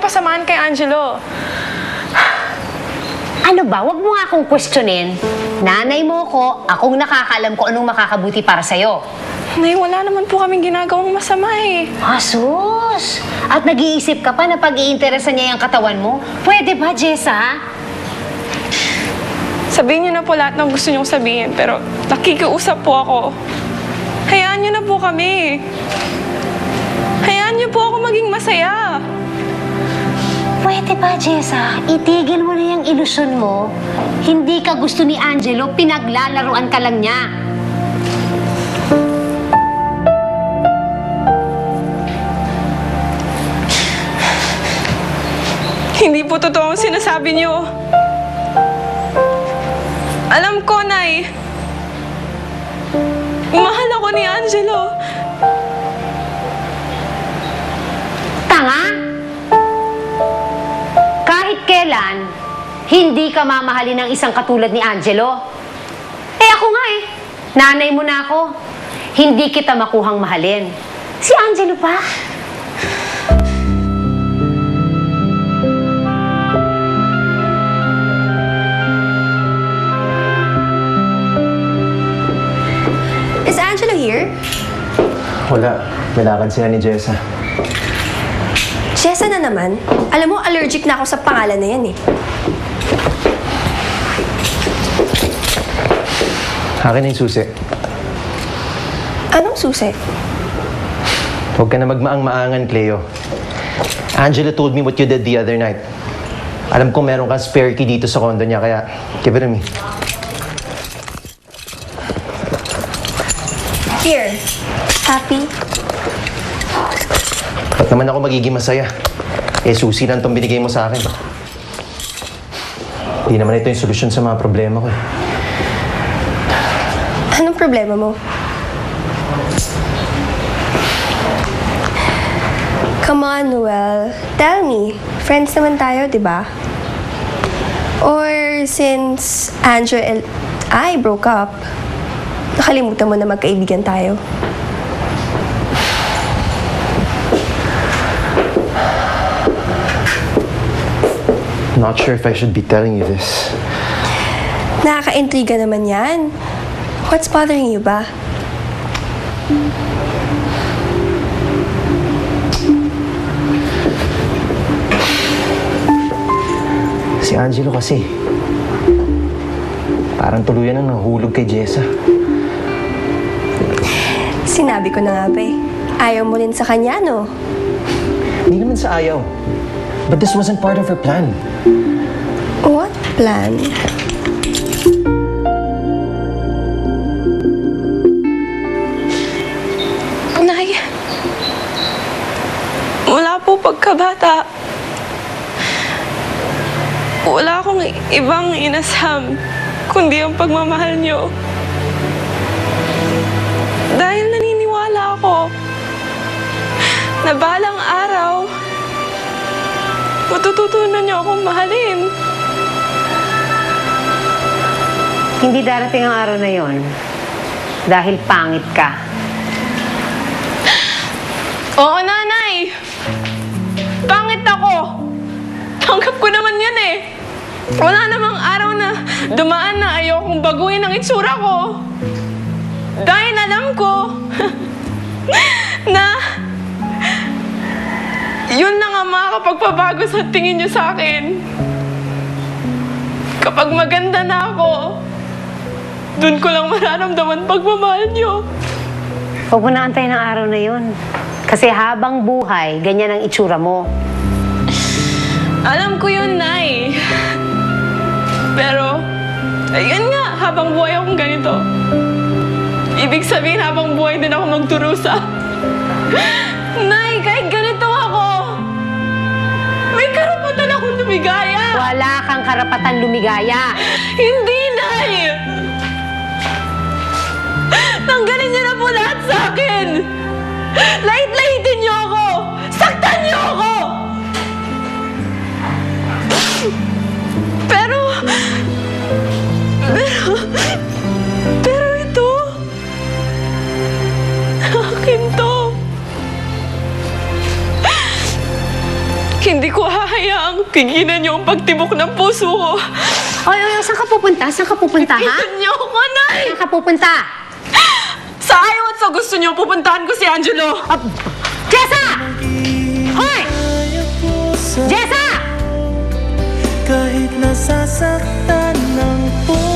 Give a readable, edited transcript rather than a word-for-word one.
kasamaan kay Angelo. Ano ba? Huwag mo nga akong questionin. Nanay mo ko, akong nakakaalam ko anong makakabuti para sa'yo. Nay, wala naman po kaming ginagawang masama eh. Asus! At nag-iisip ka pa na pag-iinteresan niya yung katawan mo? Pwede ba, Jessa? Sabihin niyo na po lahat ng gusto niyong sabihin, pero nakikiusap po ako. Hayaan niyo na po kami. Hayaan niyo po ako maging masaya. Pwede ba, Jessa? Itigil mo na yung ilusyon mo. Hindi ka gusto ni Angelo, pinaglalaruan ka lang niya. Hindi po totoo ang sinasabi niyo. Alam ko, Nay. Mahal ako ni Angelo. Tanga? Kahit kailan, hindi ka mamahalin ng isang katulad ni Angelo. Eh ako nga eh. Nanay mo na ako. Hindi kita makuhang mahalin. Si Angelo pa? Is Angelo here? Wala. May lakad sila ni Jessa. Jessa na naman. Alam mo, allergic na ako sa pangalan na yan eh. Akin na yung susi. Anong susi? Huwag ka na magmaang-maangan, Cleo. Angela told me what you did the other night. Alam ko meron kang spare key dito sa condo niya, kaya give it to me. Here. Happy? Ba't naman ako magiging masaya? Eh, susi lang itong binigay mo sa akin. Hindi naman ito yung solusyon sa mga problema ko eh. Anong problema mo? Come on, Noel. Tell me. Friends naman tayo, di ba? Or since Andrew and I broke up, nakalimutan mo na magkaibigan tayo. Not sure if I should be telling you this. Nakaka-intriga naman yan. What's bothering you ba? Si Angelo kasi, parang tuluyan ang nahulog kay Jessa. Sinabi ko na nga ba eh. Ayaw mo rin sa kanya, no? Hindi naman sa ayaw. But this wasn't part of her plan. What plan? Nay, wala po pagkabata. Wala akong ibang inasam, kundi ang pagmamahal niyo. Dahil naniniwala ako na balang araw, matututunan niyo akong mahalin. Hindi darating ang araw na yon dahil pangit ka. Oo, Nanay! Pangit ako! Tanggap ko naman yan eh! Wala namang araw na dumaan na ayokong baguhin ang itsura ko. Dahil alam ko na yun na nga makakapagpabago sa tingin niyo sa akin. Kapag maganda na ako, dun ko lang mararamdaman pagmamahal niyo. Huwag mo na antayin ang araw na yon. Kasi habang buhay, ganyan ang itsura mo. Alam ko yun, Nay. Pero, ayun nga, habang buhay akong ganito. Ibig sabihin, habang buhay din ako magdurusa. Nay, kahit ganito ako, may karapatan akong lumigaya. Wala kang karapatan lumigaya. Hindi, Nay! Tanggalin niyo na po lahat sa akin! Lahit-lahitin niyo ako! Saktan niyo ako! Pero ito, akin to. Hindi ko hayaang pigilan niyo ang pagtibok ng puso ko. Oy, saan ka pupunta? Saan ka pupunta, ha? Pigilan niyo ako, Nay! Saan ka pupunta? Sa ayaw at sa gusto niyo, pupuntahan ko si Angelo. Jessa! Hoy! Jessa! Kahit nasasaktan ng puso